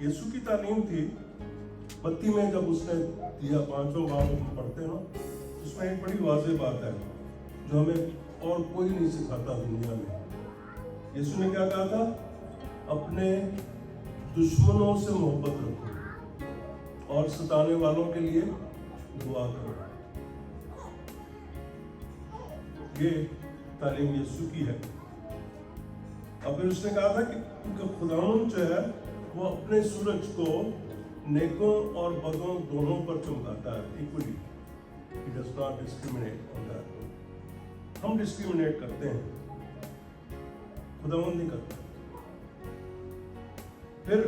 यीशु की तालीम थी बत्ती में जब उसने दिया, 5 बार हम पढ़ते हैं ना, उसमें एक बड़ी वाज़ेह बात है जो हमें और कोई नहीं सिखाता दुनिया में। यीशु ने क्या कहा था? अपने दुश्मनों से मोहब्बत रखो और सताने वालों के लिए दुआ करो। ये तालीम यीशु की है। और फिर उसने कहा था कि खुदावंद जो है वो अपने सूरज को नेकों और बदों दोनों पर चमकाता है equally. He does not discriminate on that. हम डिस्क्रिमिनेट करते हैं, खुदावंद नहीं करता। फिर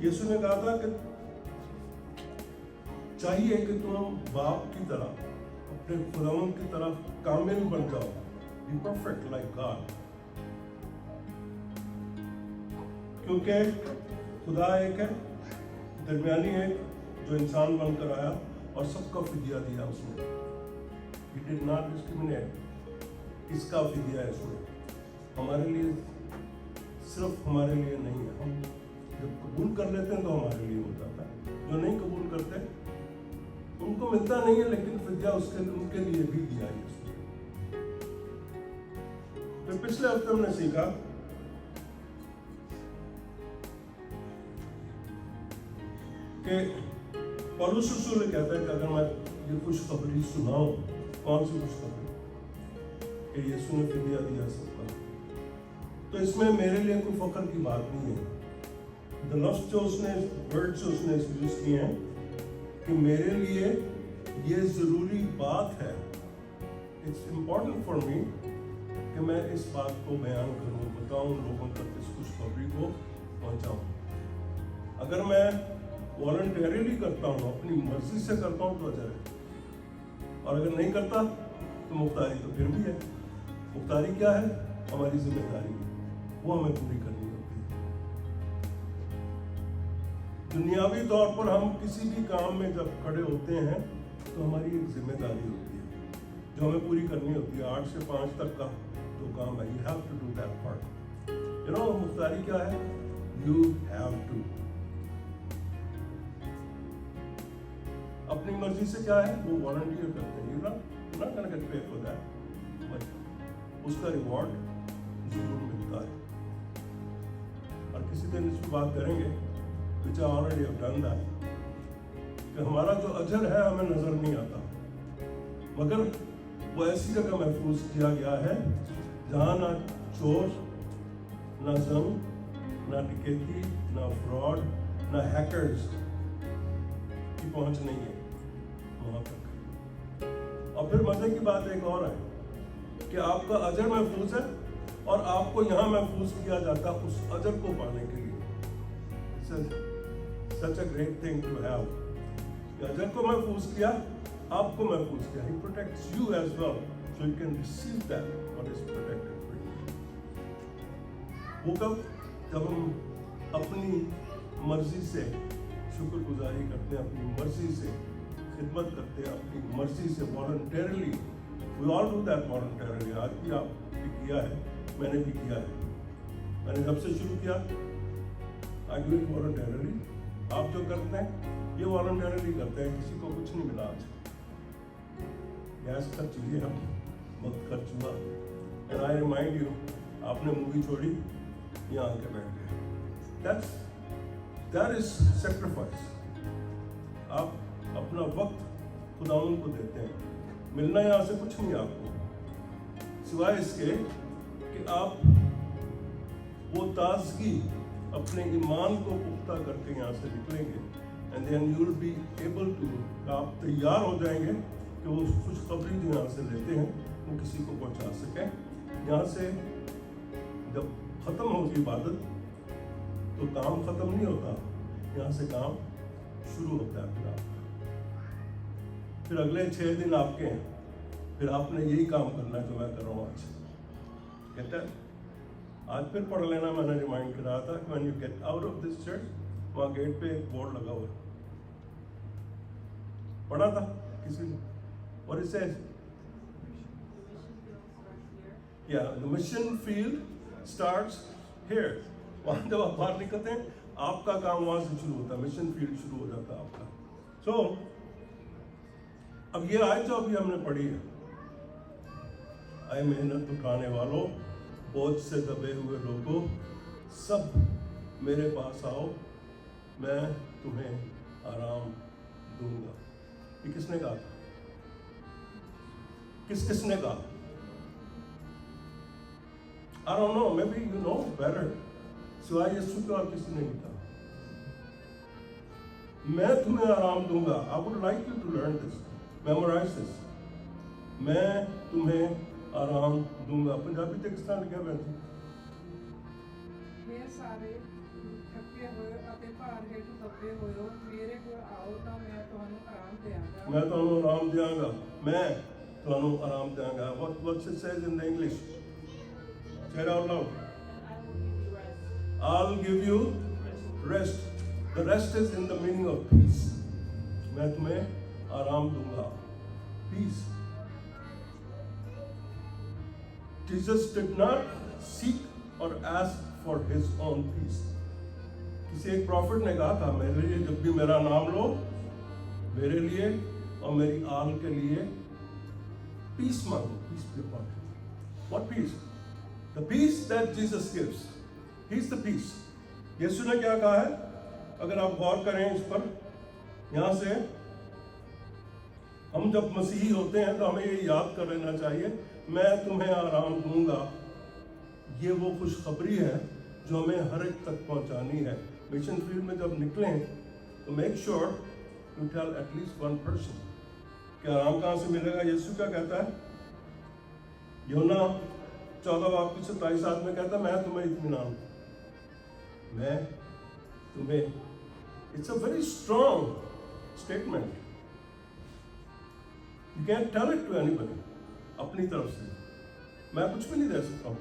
यीशु ने कहा था कि चाहिए कि तुम बाप की तरह अपने खुदावंद की तरफ कामिल बन जाओ, बी परफेक्ट लाइक गॉड। क्योंकि खुदा एक है, दरमियानी है, जो इंसान बनकर आया और सबका फिदिया दिया उसने। He did not discriminate। इसका फिदिया है उसने, हमारे लिए, सिर्फ हमारे लिए नहीं है। हम जब कबूल कर लेते हैं तो हमारे लिए हो जाता है, जो नहीं कबूल करते उनको मिलता नहीं है, लेकिन फिदिया उनके लिए भी दिया है उसने। फिर पिछले हफ्ते हमने सीखा कि पौलुस रसूल कहता है कि अगर मैं ये खुशखबरी सुनाऊं, कौन सी खुशखबरी? कि यीशु ने फिदिया दिया सबका, तो इसमें मेरे लिए कोई फख्र की बात नहीं है। द लफ्ज़ जो उसने, वर्ड जो उसने यूज किए हैं कि मेरे लिए ये ज़रूरी बात है, इट्स इम्पॉर्टेंट फॉर मी कि मैं इस बात को बयान करूं, बताऊं लोगों तक, इस खुशखबरी को पहुंचाऊं। अगर मैं वॉलंटरीली करता हूं, अपनी मर्जी से करता हूं तो अजर है, और अगर नहीं करता तो मुख्तारी तो फिर भी है। मुख्तारी क्या है? हमारी जिम्मेदारी है, वो हमें पूरी करनी होती है। दुनियावी तौर पर हम किसी भी काम में जब खड़े होते हैं तो हमारी एक जिम्मेदारी होती है जो हमें पूरी करनी होती है। 8 से 5 तक का जो काम है, you have to do that part. You know मुख्तारी क्या है? You have to. अपनी मर्जी से क्या है? वो वॉलंटियर करते हैं, you not gonna get paid for that, but उसका रिवॉर्ड जरूर मिलता है। और किसी दिन इस पर बात करेंगे, which I already have done that, कि हमारा जो अजर है हमें नजर नहीं आता, मगर वो ऐसी जगह महफूज किया गया है जहाँ ना चोर, ना जंग, ना डकैती, ना फ्रॉड, ना हैकर्स की पहुंच नहीं है वहां तक। और फिर मजे की बात एक और है कि आपका अजर महफूज है और आपको यहाँ महफूज किया जाता है उस अजर को पाने के लिए। Such a great thing to have। अजर को महफूज किया, आपको महफूज किया। He protects you as well, so you can receive that what is protected for you। वो कब? जब हम अपनी मर्जी से शुक्रगुजारी करते हैं, अपनी मर्जी से खिदमत करते हैं, अपनी मर्जी से voluntarily। We all do that voluntarily। आज भी आपने किया है, मैंने भी किया है। मैंने जब से शुरू किया, I do it voluntarily। आप जो करते हैं ये वॉलंटरीली करते हैं, किसी को कुछ नहीं मिला आज। गैस खर्च लिए हम, वक्त खर्च हुआ। एंड आई रिमाइंड यू, आपने मूवी छोड़ी, यहाँ आके बैठ गए। That is sacrifice. आप अपना वक्त खुदावंद को देते हैं। मिलना यहाँ से कुछ नहीं आपको, सिवाय इसके कि आप वो ताजगी अपने ईमान को पुख्ता करके यहाँ से निकलेंगे, and then you will be able to, आप तैयार हो जाएंगे कि वो खुशखबरी जो यहाँ से लेते हैं वो किसी को पहुँचा सकें। यहाँ से जब ख़त्म होगी इबादत तो काम ख़त्म नहीं होता, यहाँ से काम शुरू होता है। फिर अगले 6 दिन आपके हैं, फिर आपने यही काम करना जो मैं कर रहा हूँ आज। कहता है आज फिर पढ़ लेना, मैंने रिमाइंड करा था कि when you get out of this church, वहाँ गेट पे एक बोर्ड लगा हुआ है, पढ़ा था किसी ने, और इसे the mission field starts here. वहाँ जब आप बाहर निकलते हैं आपका काम वहां से शुरू होता है, मिशन फील्ड शुरू हो जाता है आपका। सो अब ये आयत जो अभी हमने पढ़ी है, आए मेहनत उठाने वालों, बोझ से दबे हुए लोगों, सब मेरे पास आओ, मैं तुम्हें आराम दूंगा। ये किसने कहा था? किसने कहा? I don't know, maybe you know better. सिवाय यीशु के और किसी ने नहीं कहा। मैं तुम्हें आराम दूंगा। I would like you to learn this, memorize this. मैं तुम्हें आराम दूंगा। पंजाबी टेक्स्ट लिखा है हे सारे थके होए ਅਤੇ ਭਾਰ ਹੇਠ ਦੱਬੇ ਹੋਇਓ, ਮੇਰੇ ਕੋਲ ਆਓ ਤਾਂ ਮੈਂ ਤੁਹਾਨੂੰ ਆਰਾਮ ਦਿਆਂਗਾ। मैं ਤੁਹਾਨੂੰ आराम ਦਿਆਂਗਾ। मैं ਤੁਹਾਨੂੰ आराम ਦਿਆਂਗਾ। What it says in the English? Say it out loud. I'll give you rest. The rest is in the meaning of peace. मैं तुम्हें आराम दूंगा। Peace. Jesus did not seek or ask for his own peace. किसी एक profit ने कहा था, मेरे लिए जब भी मेरा नाम लो, मेरे लिए और मेरी आल के लिए पीस मांगो। Peace be upon you. What peace? The peace that Jesus gives. He's the peace. यीशु ने क्या कहा है? अगर आप गौर करें इस पर, यहाँ से हम जब मसीही होते हैं तो हमें ये याद कर लेना चाहिए, मैं तुम्हें आराम दूंगा। ये वो खुशखबरी है जो हमें हर एक तक पहुंचानी है। मिशन फील्ड में जब निकलें तो make sure to tell at least one person कि आराम कहाँ से मिलेगा। यीशु क्या कहता है? यूहन्ना 14:27 में कहता है, मैं तुम्हें इत्मीनान, मैं तुम्हें। It's a very strong statement. You can tell it to anybody. अपनी तरफ से मैं कुछ भी नहीं दे सकता हूँ,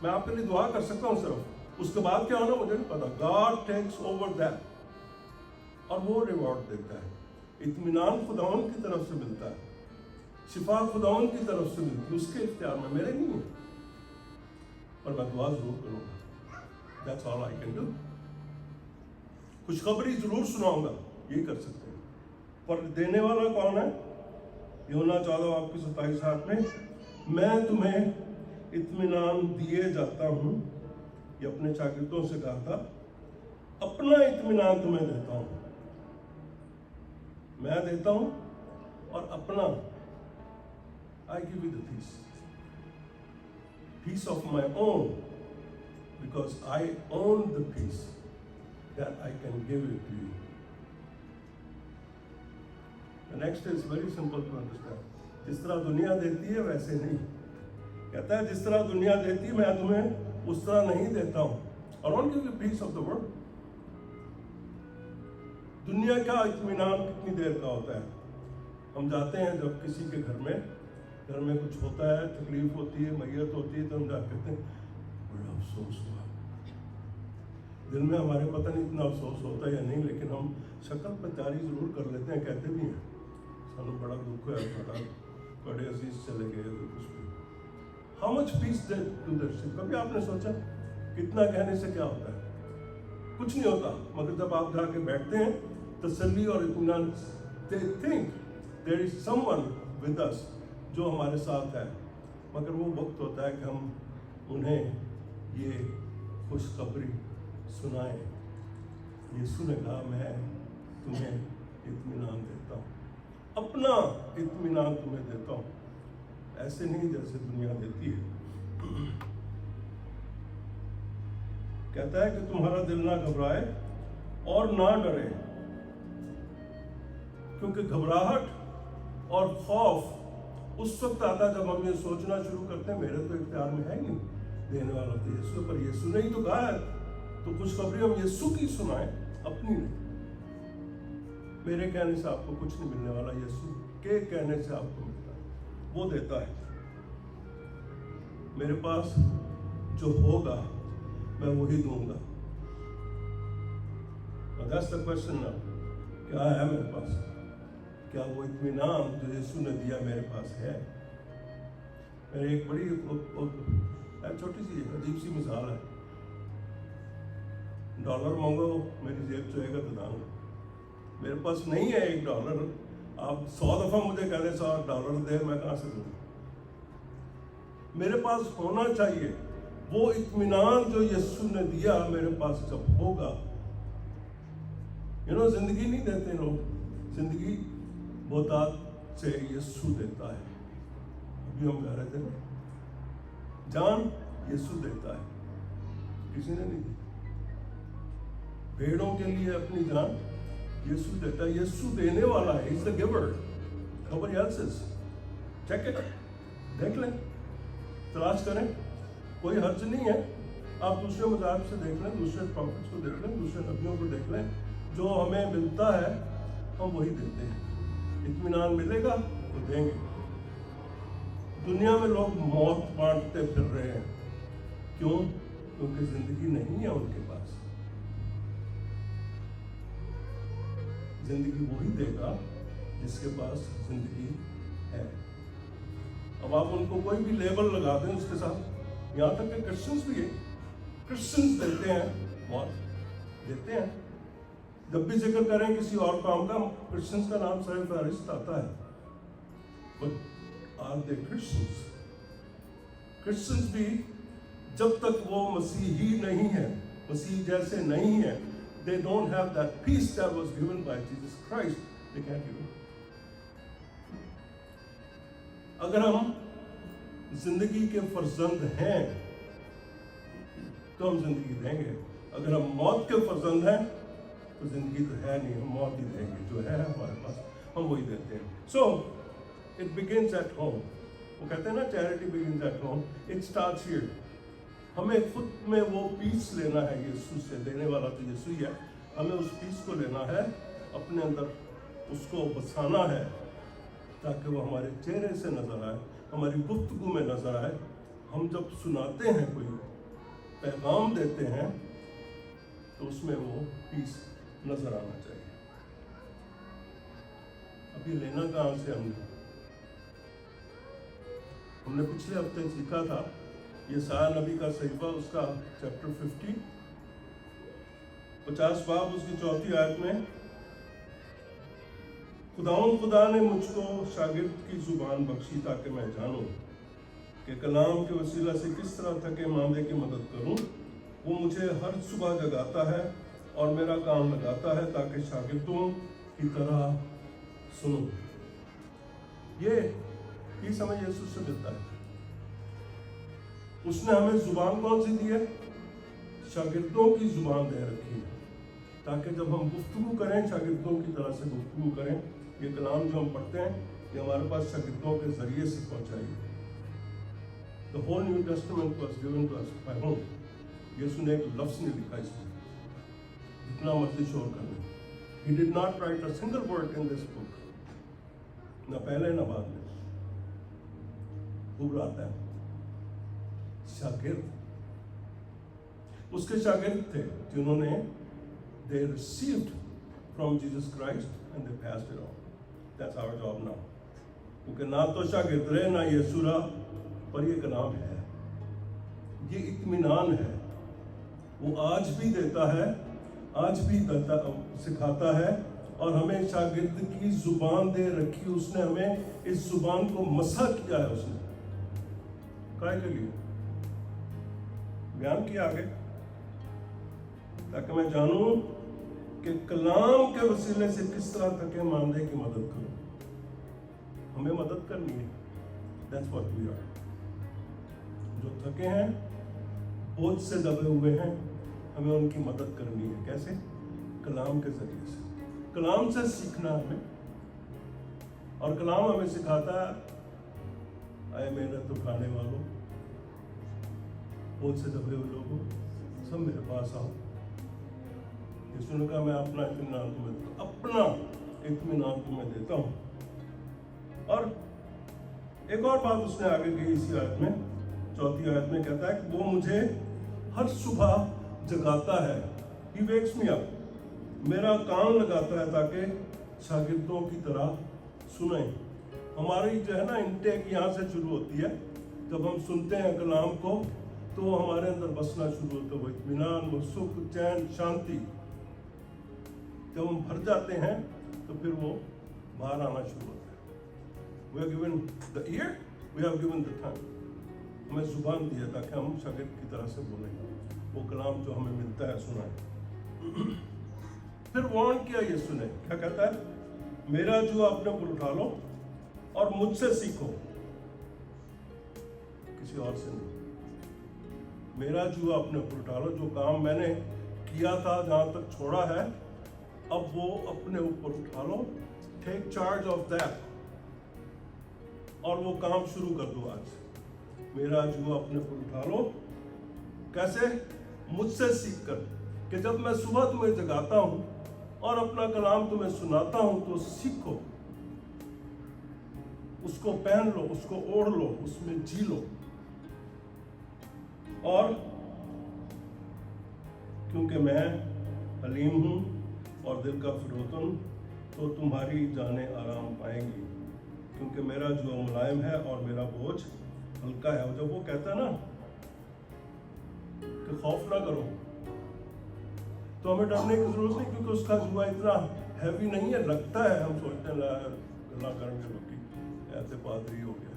मैं आपके लिए दुआ कर सकता हूँ सिर्फ, उसके बाद क्या होना मुझे नहीं पता। गॉड टेक्स ओवर दैट, और वो रिवॉर्ड देता है। इत्मीनान खुदावन की तरफ से मिलता है, शिफा खुदावन की तरफ से मिलती है, उसके इख्तियार में, मेरे नहीं है। पर मैं दुआ जरूर करूँगा। That's all I can do. खुशखबरी जरूर सुनाऊंगा, यही कर सकते हैं। पर देने वाला कौन है? यूहन्ना 14:27 में, मैं तुम्हें इत्मीनान दिए जाता हूँ। ये अपने शागिर्दों से कहा था, अपना इत्मीनान तुम्हें देता हूँ। मैं देता हूँ और अपना, I give you the peace. Peace of my own, because I own the peace that I can give it to you. The next is very simple to understand. जिस तरह दुनिया देती है वैसे नहीं। कहता है जिस तरह दुनिया देती है मैं तुम्हें उस तरह नहीं देता हूँ। I won't give you peace of the world. दुनिया का इत्मीनान कितनी देर का होता है? हम जाते हैं जब किसी के घर में कुछ होता है, तकलीफ होती है, मैयत होती है, तो हम जा कहते हैं बड़ा अफसोस हुआ। दिल में हमारे पता नहीं इतना अफसोस होता है या नहीं, लेकिन हम शक्ल पर जारी जरूर कर लेते हैं, कहते भी हैं सानू बड़ा दुख है, बड़े अजीज चले गए, तो कुछ भी। How much peace did to the ship? कभी आपने सोचा कितना कहने से क्या होता है? कुछ नहीं होता, मगर जब आप जाके बैठते हैं तसल्ली और इत्मीनान, they think there is someone with us जो हमारे साथ है। मगर वो वक्त होता है कि हम उन्हें ये खुशखबरी सुनाएं। यीशु ने कहा, मैं तुम्हें इत्मीनान देता हूँ, अपना इत्मीनान तुम्हें देता हूँ, ऐसे नहीं जैसे दुनिया देती है। कहता है कि तुम्हारा दिल ना घबराए और ना डरे, क्योंकि घबराहट और खौफ उस वक्त आता है जब हम ये सोचना शुरू करते हैं मेरे तो इख्तियार में है नहीं, देने वाला तो यीशु, पर यीशु ने ही तो कहा है। तो खुशखबरी हम यीशु की सुनाएं, अपनी नहीं। मेरे कहने से आपको कुछ नहीं मिलने वाला, यीशु के कहने से आपको मिलता है, वो देता है। मेरे पास जो होगा मैं वही दूंगा। That's the question now. क्या है मेरे पास? क्या वो इत्मीनान जो यीशु ने दिया मेरे पास है? मेरी एक बड़ी छोटी सी अजीब सी मिसाल है। $1 मांगो, मेरी जेब चुएगा तो दाऊंगा। मेरे पास नहीं है $1, आप 100 दफ़ा मुझे कह दें $100 दे, मैं कहाँ से दूँ? मेरे पास होना चाहिए वो इत्मीनान जो यीशु ने दिया, मेरे पास जब होगा। जिंदगी नहीं देते लोग, जिंदगी बहुतात से यीशु देता है। अभी हम कह रहे थे ना, जान यीशु देता है, किसी ने नहीं दी। भेड़ों के लिए अपनी जान यीशु देता है, यीशु देने वाला है, is the giver, nobody else is. Check it, देख लें, तलाश करें, कोई हर्ज नहीं है। आप दूसरे मज़ाहब से देख लें, दूसरे प्रॉफिट्स को देख लें, दूसरे नबियों को देख लें, जो हमें मिलता है हम वही देते हैं। इत्मीनान मिलेगा तो देंगे। दुनिया में लोग मौत बांटते फिर रहे हैं, क्यों? क्योंकि जिंदगी नहीं है उनके पास। जिंदगी वही देगा जिसके पास जिंदगी है। अब आप उनको कोई भी लेबल लगा दें उसके साथ, यहाँ तक कि क्रिश्चियंस भी है, क्रिश्चियंस देते हैं मौत, देते हैं। जब भी जिक्र करें किसी और काम का, क्रिश्चियंस का नाम सर फहरिस्त आता है। But are they Christians? Christians भी जब तक वो मसीही नहीं है, मसीह जैसे नहीं है, they don't have that peace that was given by Jesus Christ, they can't give it. अगर हम जिंदगी के फर्जंद हैं तो हम जिंदगी देंगे। अगर हम मौत के फर्जंद हैं तो जिंदगी तो है नहीं, हम मौत ही देंगे। जो है हमारे पास हम वही देते हैं। So it begins at home. वो कहते हैं ना, charity begins at home, it starts here. हमें खुद में वो पीस लेना है यीशु से, देने वाला तो यीशु ही है। हमें उस पीस को लेना है, अपने अंदर उसको बसाना है, ताकि वो हमारे चेहरे से नजर आए, हमारी गुफ्तगू में नजर आए। हम जब सुनाते हैं, कोई पैगाम देते हैं, तो उसमें वो पीस नजर आना चाहिए। अब ये लेना कहाँ से? हमने पिछले हफ्ते सीखा था, यशायाह नबी का सहीफा, उसका चैप्टर 50 बाब, उसकी 4 आयत में, खुदा ने मुझको शागिर्द की जुबान बख्शी ताकि मैं जानूं कि कलाम के वसीला से किस तरह थके मांदे की मदद करूं। वो मुझे हर सुबह जगाता है और मेरा काम लगाता है, ताकि शागिर्दों की तरह सुनूं। ये समझ यीशु से मिलता है। उसने हमें जुबान कौन सी दी है? शागिर्दों की जुबान दे रखी है, ताकि जब हम गुफ्तगू करें, शागिर्दों की तरह से गुफ्तगू करें। ये कलाम जो हम पढ़ते हैं, ये हमारे पास शागिर्दों के जरिए से पहुंचाइए। The whole New Testament was given to us by whom? यीशु ने एक लफ्ज़ नहीं लिखा इसमें, जितना मर्जी शोर कर लें। He did not write a single word in this book, न पहले न बाद में। खूब आता है शागिर्द, उसके शागिर्द थे जिन्होंने they received from Jesus Christ and they passed it on. That's our job now. क्योंकि ना तो शागिर्द रहे, ना यीशु रहा, पर ये कलाम है, ये इत्मीनान है। वो आज भी देता है, आज भी सिखाता है, और हमें शागिर्द की जुबान दे रखी। उसने हमें इस जुबान को मसा किया है। उसने काय के लिए बयान किया आगे, ताकि मैं जानूं कि कलाम के वसीले से किस तरह थके मांदे की मदद करूं। हमें मदद करनी है, that's what we are। जो थके हैं, बोझ से दबे हुए हैं, हमें उनकी मदद करनी है। कैसे? कलाम के जरिए से। कलाम से सीखना हमें, और कलाम हमें सिखाता है, आए मेहनत उठाने वालों, बोझ से दबे हुए लोगों, सब मेरे पास आओ। यीशु ने कहा, मैं अपना इत्मीनान तुम्हें देता हूं, अपना इत्मीनान तुम्हें देता हूं। और एक और बात उसने आगे कही इसी आयत में, 4 आयत में कहता है कि वो मुझे हर सुबह जगाता है। He wakes me up, मेरा काम लगाता है, ताकि शागिर्दों की तरह सुने। हमारी जो है ना, इनटेक यहाँ से शुरू होती है। जब हम सुनते हैं कलाम को, तो हमारे अंदर बसना शुरू होता है वो इत्मीनान, वो सुख, चैन, शांति। जब हम भर जाते हैं तो फिर वो बाहर आना शुरू होता है। We are given the ear, we have given the tongue. हमें जुबान दिया ताकि हम शागिर्द की तरह से बोलें वो कलाम जो हमें मिलता है सुनाए। फिर वार्न किया यीशु ने, क्या कहता है? मेरा जुआ अपने ऊपर उठा लो और मुझसे सीखो, किसी और से नहीं। मेरा जुआ अपने ऊपर उठा लो, जो काम मैंने किया था, जहां तक छोड़ा है, अब वो अपने ऊपर उठा लो। टेक चार्ज ऑफ दैट और वो काम शुरू कर दो आज। मेरा जुआ अपने ऊपर उठा लो, कैसे? मुझसे सीख कर, कि जब मैं सुबह तुम्हें जगाता हूं और अपना कलाम तुम्हें सुनाता हूं तो सीखो, उसको पहन लो, उसको ओढ़ लो, उसमें जी लो। और क्योंकि मैं हलीम हूं और दिल का फिरोतन, तो तुम्हारी जानें आराम पाएंगी, क्योंकि मेरा जुआ मुलायम है और मेरा बोझ हल्का है। और जब वो कहता है ना कि खौफ ना करो, तो हमें डरने की जरूरत नहीं, क्योंकि उसका जुआ इतना हैवी नहीं है। लगता है, हम सोचते हैं गला करेंगे लोग ऐसे पादरी हो गया,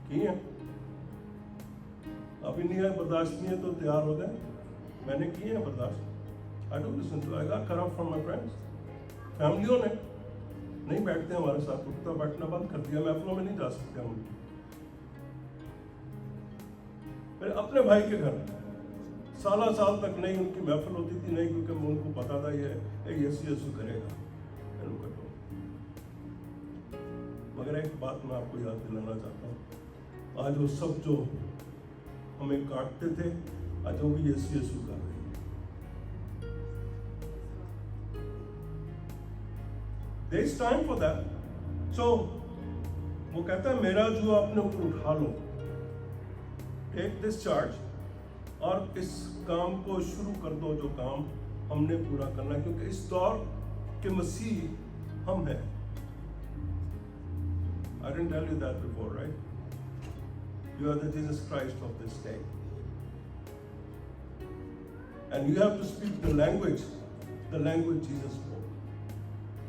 की है अभी नहीं है, बर्दाश्त नहीं है तो तैयार हो गए। मैंने किए हैं बर्दाश्त। I don't listen to, I got cut off from my friends. फैमिलियों ने नहीं बैठते हमारे साथ, उठता बैठना बंद कर दिया, महफिलों में नहीं जा सकते हम उनकी। मेरे अपने भाई के घर साल तक नहीं उनकी महफिल होती थी, नहीं, क्योंकि उनको पता था ये यीशु करेगा। मगर एक बात मैं आपको याद दिलाना चाहता हूँ, आज वो सब जो हमें काटते थे, आज वो भी यीशु कर रहे हैं। There is time for that. So वो कहता है मेरा जुआ अपने ऊपर उठा लो, टेक दिस चार्ज, और इस काम को शुरू कर दो जो काम हमने पूरा करना है, क्योंकि इस दौर के मसीह हम हैं। I didn't tell you that before, right? You are the Jesus Christ of this day. And you have to speak the language Jesus spoke.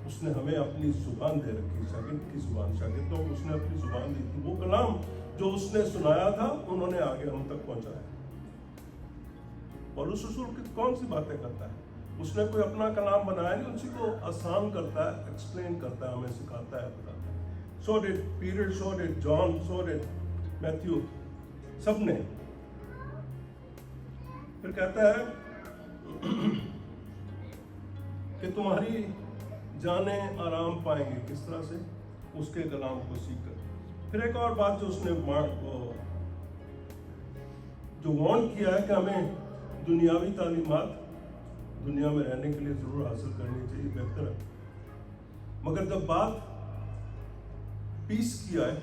उसने हमें अपनी जुबान दे रखी, शागिर्द की जुबान, शागिर्दों को उसने अपनी जुबान दी थी। वो कलाम जो उसने सुनाया था, उन्होंने आगे हम तक पहुंचाया। पौलुस रसूल की कौन सी बातें करता है? उसने कोई अपना कलाम बनाया नहीं, उसी को आसान करता है, एक्सप्लेन करता है, हमें सिखाता है, बताता है। So did Peter, so did John, so did Matthew, सब ने। फिर कहता है कि तुम्हारी जानें आराम पाएंगे, किस तरह से? उसके कलाम को सीखकर। फिर एक और बात जो उसने जो वार्न किया है कि हमें दुनियावी तालीमात दुनिया में रहने के लिए जरूर हासिल करनी चाहिए, बेहतर है। मगर जब बात पीस की आए,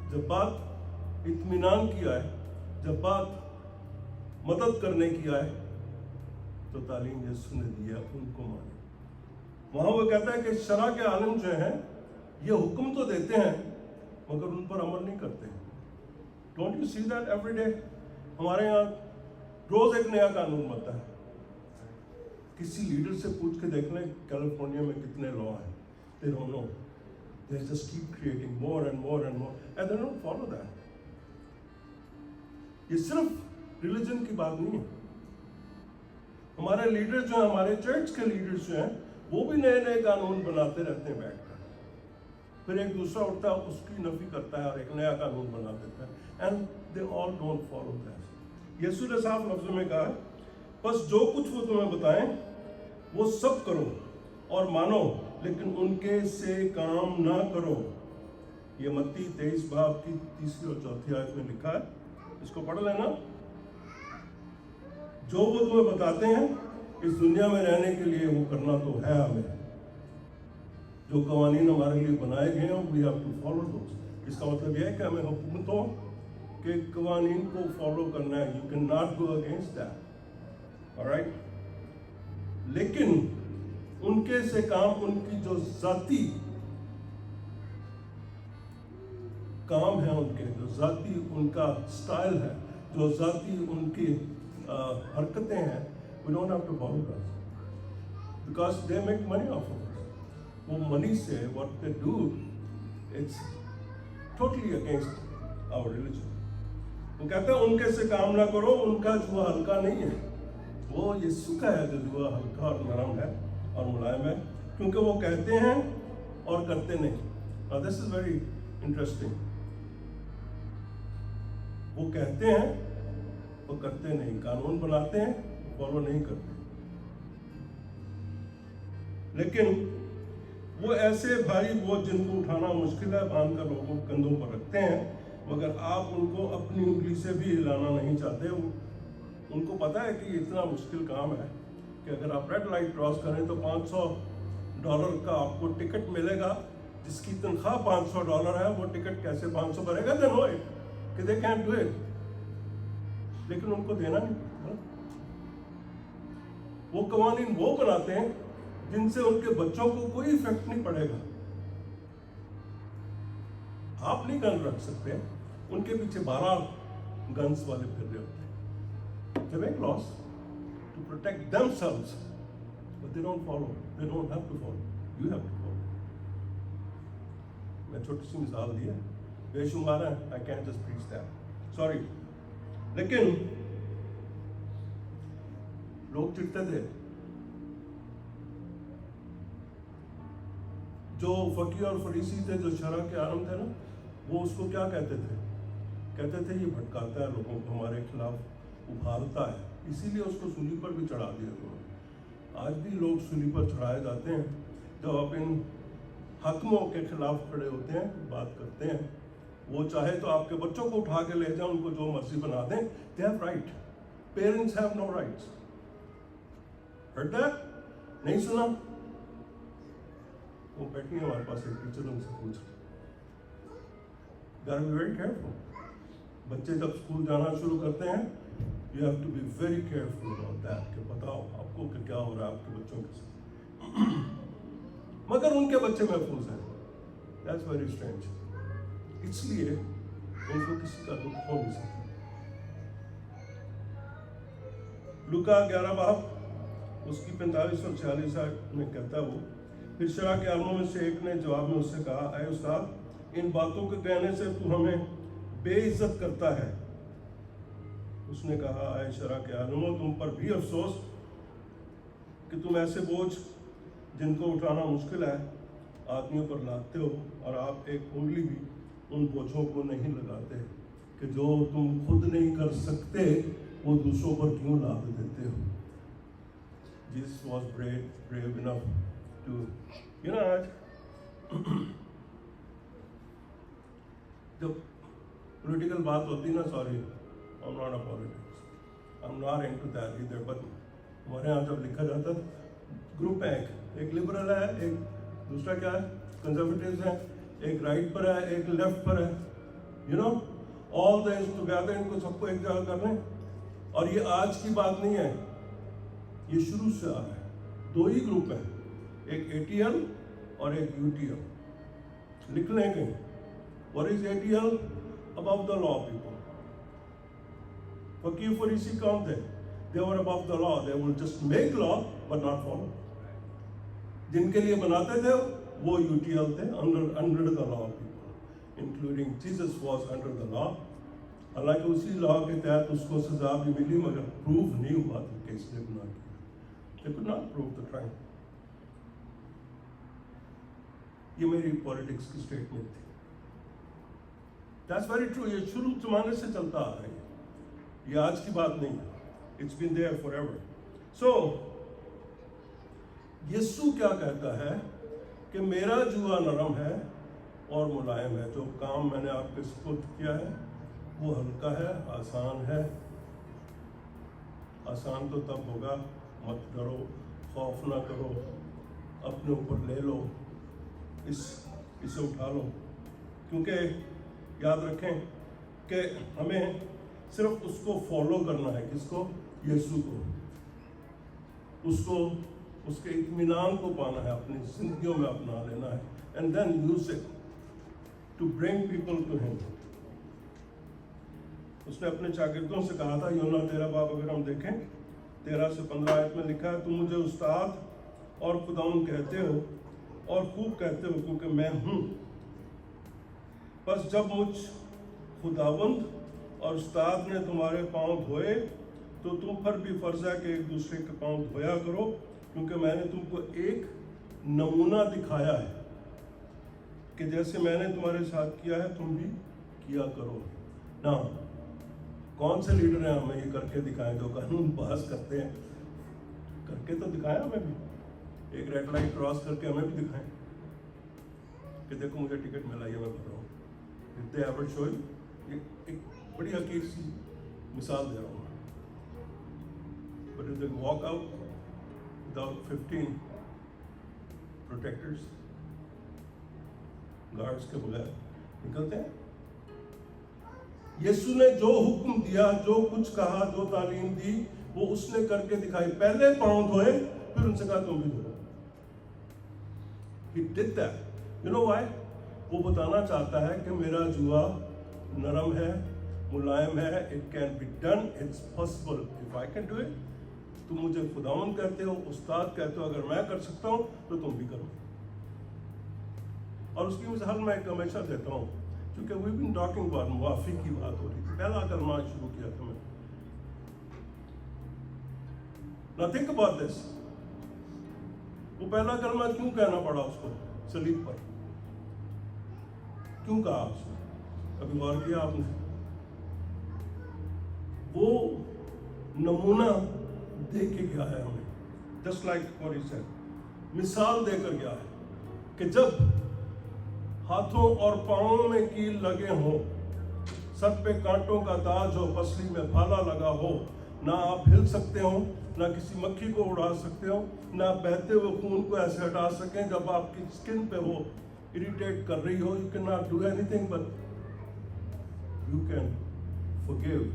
जब बात इत्मीनान की आए, जब बात मदद करने की आए, तो तालीम यीशु ने दिया उनको माने। वहां वो कहता है कि शरा के आलिम जो हैं, ये हुक्म तो देते हैं मगर उन पर अमल नहीं करते। Don't you see that every day? हमारे यहाँ रोज एक नया कानून बनता है। किसी लीडर से पूछ के देख लें कैलिफोर्निया में कितने लॉ हैं, they don't know. They just keep creating more and more and more, and they don't follow that. ये सिर्फ रिलीजन की बात नहीं है। हमारे लीडर जो हैं, हमारे चर्च के लीडर्स जो हैं, वो भी नए नए कानून बनाते रहते हैं बैठकर। फिर एक दूसरा उठता है, उसकी नफी करता है और एक नया कानून बना देता है, and they all don't follow that. Yeshu ने साफ लफ्जों में कहा, बस जो कुछ वो तुम्हें बताएं वो सब करो और मानो, लेकिन उनके से काम ना करो। ये मत्ती 23 बाब की 3 और 4 आयत में लिखा है, इसको पढ़ लेना। जो वो तुम्हें बताते हैं इस दुनिया में रहने के लिए, वो करना तो है हमें। जो कवानीन हमारे लिए बनाए गए हैं, वी हैव टू फॉलो दोस। इसका मतलब यह है कि हमें हुकूमतों के कवानीन को फॉलो करना है। You can not go against that, alright? लेकिन उनके से काम, उनकी जो जाती काम है, उनके जो जाती उनका स्टाइल है, जो ज़ाती उनकी हरकतें हैं, we don't have to follow that because they make money off of us. वो money से what they do, it's totally against our religion. वो कहते हैं उनके से काम ना करो, उनका जुआ हल्का नहीं है। वो यीशु का है जो जुआ हल्का और नरम है और मुलायम है, क्योंकि वो कहते हैं और करते नहीं। Now this is very interesting. वो कहते हैं वो करते नहीं, कानून बनाते हैं फॉलो नहीं करते। लेकिन वो ऐसे भारी बोझ जिनको उठाना मुश्किल है बांध कर लोगों को कंधों पर रखते हैं, मगर आप उनको अपनी उंगली से भी हिलाना नहीं चाहते। उनको पता है कि इतना मुश्किल काम है कि अगर आप रेड लाइट क्रॉस करें तो $500 का आपको टिकट मिलेगा, जिसकी तनख्वाह $500 है, वो टिकट कैसे 500 भरेगा? दे नो इट कि दे कैन डू इट, लेकिन उनको देना नहीं पड़ता। वो कवानीन वो बनाते हैं जिनसे उनके बच्चों को कोई इफेक्ट नहीं पड़ेगा। आप नहीं गन रख सकते, उनके पीछे 12 गन्स वाले फिर रहे होते हैं। They make laws to protect themselves, but they don't follow. They don't have to follow. You have to follow. मैं छोटी सी मिसाल दी है, बेशुमार है, I can't just preach that. Sorry. लेकिन लोग चिढ़ते थे। जो फकीर और फरीसी थे, जो शरा के आलम थे ना, वो उसको क्या कहते थे? कहते थे ये भटकाता है लोगों को, हमारे खिलाफ उभारता है, इसीलिए उसको सूली पर भी चढ़ा दिया उन्होंने। आज भी लोग सूली पर चढ़ाए जाते हैं जब आप इन हकमों के खिलाफ खड़े होते हैं, बात करते हैं। वो चाहे तो आपके बच्चों को उठा के ले जाएं, उनको जो मर्जी बना दें। They have right, parents have no rights. Heard that? नहीं सुना? वो बैठी है हमारे पास एक टीचर, उनसे पूछ gotta be very careful. बच्चे जब स्कूल जाना शुरू करते हैं, you have to be very careful about that कि बताओ आपको कि क्या हो रहा है आपके बच्चों के साथ। मगर उनके बच्चे महफूज हैं। That's very strange. इसलिए उनको किसी का दुख हो नहीं सकता। लूका 11 बाब उसकी 45 और 46 में कहता है वो, फिर शरा के आलमों में से एक ने जवाब में उससे कहा, ऐ उस्ताद, इन बातों के कहने से तू हमें बेइज्जत करता है। उसने कहा, ऐ शरा के आलमों, तुम पर भी अफसोस कि तुम ऐसे बोझ जिनको उठाना मुश्किल है आदमियों पर लादते हो, और आप एक उंगली भी उन बोझों को नहीं लगाते कि जो तुम खुद नहीं कर सकते वो दूसरों पर क्यों लाद देते हो। Jesus was brave enough to, आज जब पॉलिटिकल बात होती ना, sorry, I'm not a politics, I'm not into that either, but हमारे यहाँ जब लिखा जाता ग्रुप है, एक लिबरल है, एक दूसरा क्या है, कंजर्वेटिव्स है, एक राइट पर है, एक लेफ्ट पर है, ऑल द टुगेदर, इनको सबको एक जगह कर लें। और ये आज की बात नहीं है, ये शुरू से आ रहा है। 2 ही ग्रुप है, एक ATL और एक UTL। लिख लें कहीं, what is ATL? Above the law people। फकीर फरीसी कौन थे? They were above the law, they will just make law but not follow। जिनके लिए बनाते थे वो UTL थे, under the law people, including Jesus was under the law। हालांकि उसी लॉ के तहत उसको सजा भी मिली, मगर प्रूव नहीं हुआ था कि इसने गुनाह किया। They could not prove the crime। ये मेरी पॉलिटिक्स की स्टेटमेंट थी। That's very true। ये शुरू जमाने से चलता आ रहा है, ये आज की बात नहीं है। It's been there forever। So यीशु क्या कहता है कि मेरा जुआ नरम है और मुलायम है, जो काम मैंने आपके सुपुर्द किया है वो हल्का है, आसान है। आसान तो तब होगा, मत डरो, खौफ ना करो, अपने ऊपर ले लो, इसे उठा लो। क्योंकि याद रखें कि हमें सिर्फ उसको फॉलो करना है। किसको? यीशु को। उसको, उसके इत्मीनान को पाना है, अपनी जिंदगियों में अपना लेना है, and then use it to bring people to him. उसने अपने शागिर्दों से कहा था, यूहन्ना 13 बाब अगर हम देखें 13 से 15 आयत में लिखा है, तुम मुझे उस्ताद और खुदावंद कहते हो और खूब कहते हो क्योंकि मैं हूँ। बस जब मुझ खुदावंद और उस्ताद ने तुम्हारे पांव धोए तो तुम पर भी फर्ज है कि एक दूसरे के पांव धोया करो, क्योंकि मैंने तुमको एक नमूना दिखाया है कि जैसे मैंने तुम्हारे साथ किया है तुम भी किया करो ना। कौन से लीडर हैं हमें ये करके दिखाएं, जो कानून पास करते हैं? करके तो दिखाएं हमें भी, एक रेड लाइट क्रॉस करके हमें भी दिखाएं कि देखो मुझे टिकट मिला, ये मैं भर रहा हूँ। Did they ever show you? ये एक बड़ी हकीर सी मिसाल दे रहा हूँ। But if they walk out without 15 protectors, guards के बगैर निकलते हैं? यीशु ने जो हुक्म दिया, जो कुछ कहा, जो तालीम दी, वो उसने करके दिखाई। पहले पांव धोए, फिर उनसे कहा तुम भी धो। He did that. You know why? वो बताना चाहता है कि मेरा जुआ नरम है, मुलायम है। It can be done. It's possible. If I can do it, तुम मुझे खुदावंद कहते हो, उस्ताद कहते हो, अगर मैं कर सकता हूँ तो तुम भी करो। और उसकी मिसाल मैं एक हमेशा देता हूँ, क्योंकि we've been talking about मुआफ़ी की बात हो रही थी। पहला कलमा शुरू किया था मैंने। Now think about this. वो पहला कलमा क्यों कहना पड़ा उसको सलीब पर? क्यों कहा उसने? कभी गौर किया आपने? वो नमूना दे के गया है हमें, just like what he said, मिसाल देकर गया है कि जब हाथों और पांवों में कील लगे हों, सर पे कांटों का ताज हो, पसली में भाला लगा हो, ना आप हिल सकते हो, ना किसी मक्खी को उड़ा सकते हो, ना बहते हुए खून को ऐसे हटा सकें जब आपकी स्किन पे वो इरिटेट कर रही हो। You can not do anything but you can forgive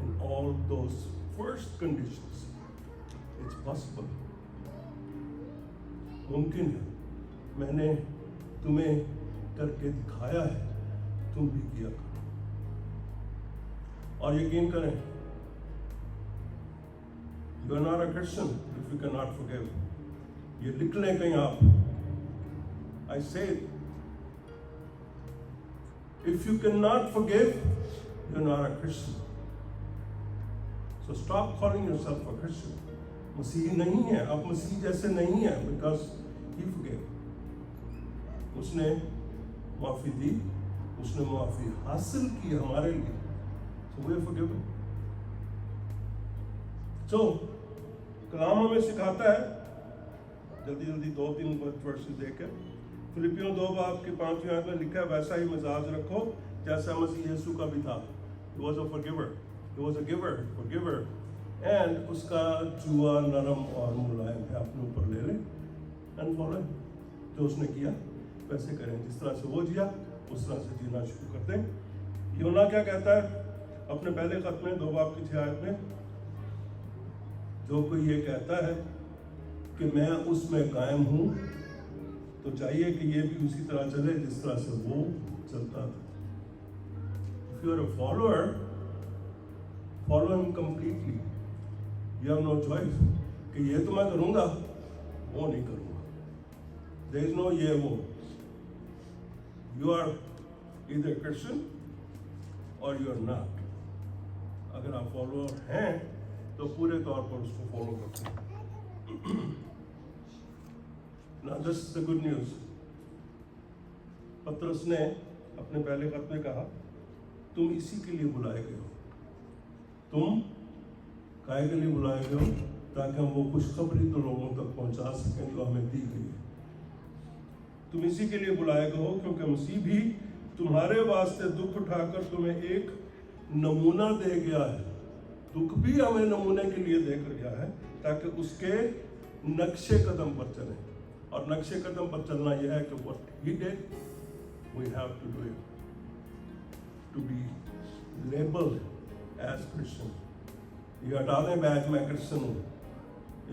in all those first conditions. It's possible. मुमकिन है, मैंने तुम्हें करके दिखाया है, तुम भी किया करो। और यकीन करें, you are not a Christian if you cannot forgive. ये लिख लें कहीं आप, I say it. If you cannot forgive, you are not a Christian. So stop calling yourself a Christian. मसीही नहीं है, आप मसीही जैसे नहीं है, because he forgave. उसने माफी दी, उसने माफी हासिल की हमारे लिए। So we are forgiven. So कलाम हमें सिखाता है, जल्दी जल्दी 2-3 वर्ष देकर, फिलिपियों 2 बाब की 5वीं आयत में लिखा है, वैसा ही मिजाज रखो जैसा मसीह यीशु का भी था। He was a forgiver. He was a giver, forgiver. And उसका जुआ नरम और मुलायम है, अपने ऊपर ले लें and follow him. जो उसने किया वैसे करें, जिस तरह से वो जिया उस तरह से जीना शुरू कर दें। यूहन्ना क्या कहता है अपने पहले खत में 2 बाब की 6 आयत में, जो कोई ये कहता है कि मैं उसमें कायम हूँ, तो चाहिए कि ये भी उसी तरह चले जिस तरह से वो चलता था। If you are a follower, follow him completely. You have no choice कि ये तो मैं करूँगा, वो नहीं करूँगा। There is no ये वो। You are either Christian or you are not. अगर आप फॉलोअर हैं तो पूरे तौर पर उसको फॉलो करते हैं। Now this is the good news. पतरस ने अपने पहले खत में कहा, तुम इसी के लिए बुलाए गए हो। तुम काहे के लिए बुलाए गए हो? ताकि हम वो खुशखबरी तो लोगों तक पहुंचा सकें जो हमें दी गई है। तुम इसी के लिए बुलाए गए हो क्योंकि मसीह भी तुम्हारे वास्ते दुख उठाकर तुम्हें एक नमूना दे गया है। दुख भी हमें नमूने के लिए देकर गया है ताकि उसके नक्शे कदम पर चलें। और नक्शे कदम पर चलना यह है कि what he did, we have to do it. To be labeled as Christian. ये हटा दें बैच में क्रिश्चियन हूँ,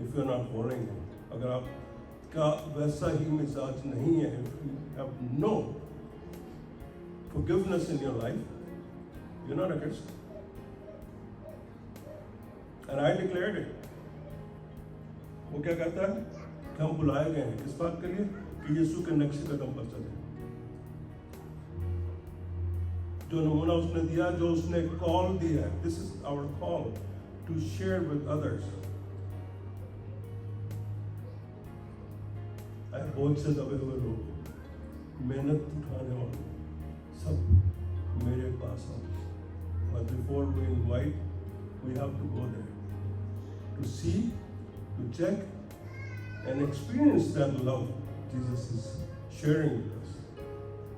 if you are not following him. अगर आपका वैसा ही मिजाज नहीं है, if you have no forgiveness in your life, you're not a Christian. And I declared it. वो क्या कहता है कि हम बुलाए गए हैं किस बात के लिए कि यीशु के नक्शे कदम पर चले। जो नमूना उसने दिया, जो उसने कॉल दिया है, this is our call to share with others. बहुत से दबे हुए लोग, मेहनत उठाने वाले सब मेरे पास आओ। But before we invite, we have to go there to see, to check, and experience that love Jesus is sharing with us.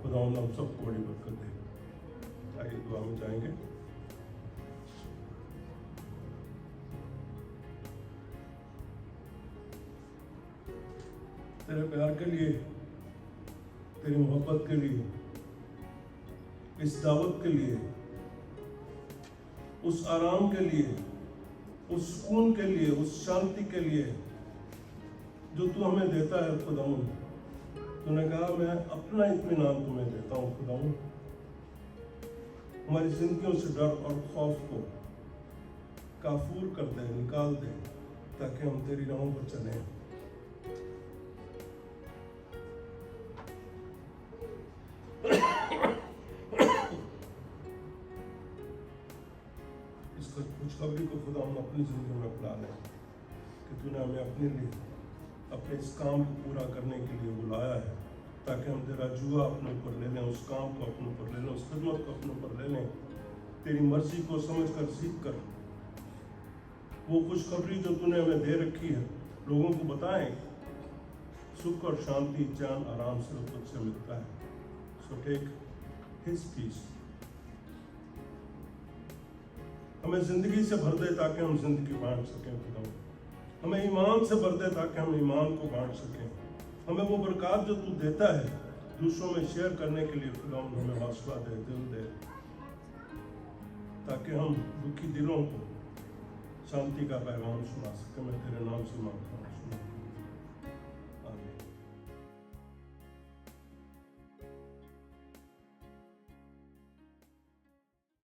खुदावंद हम सबको बड़ी बरकत दे। आइए दुआ में जाएंगे। तेरे प्यार के लिए, तेरी मोहब्बत के लिए, इस दावत के लिए, उस आराम के लिए, उस सुकून के लिए, उस शांति के लिए जो तू हमें देता है खुदावंद। तूने कहा मैं अपना इत्मीनान तुम्हें देता हूँ खुदावंद। हमारी जिंदगियों से डर और खौफ को काफूर कर दे, निकाल दे, ताकि हम तेरी राहों पर चलें। खुशखबरी को खुदा हम अपनी जिंदगी में अपना लें कि तूने हमें अपने लिए, अपने इस काम को पूरा करने के लिए बुलाया है, ताकि हम तेरा जुआ अपने ऊपर ले लें, उस काम को अपने ऊपर ले लें, उस खिदमत को अपने ऊपर ले लें, तेरी मर्जी को समझ कर, सीख कर वो खुशखबरी जो तूने हमें दे रखी है लोगों को बताएं। सुख और शांति, चैन, आराम सिर्फ तुझसे मिलता है। सो टेक हिज पीस, हमें जिंदगी से भर दे ताकि हम जिंदगी बांट सकें खुदा। हमें ईमान से भर दे ताकि हम ईमान को बांट सकें। हमें वो बरकत जो तू देता है दूसरों में शेयर करने के लिए खुदा हमें हौसला दे, दिल दे, ताकि हम दुखी दिलों को शांति का पैगाम सुना सकें। मैं तेरे नाम से मांगता हूँ, सुना।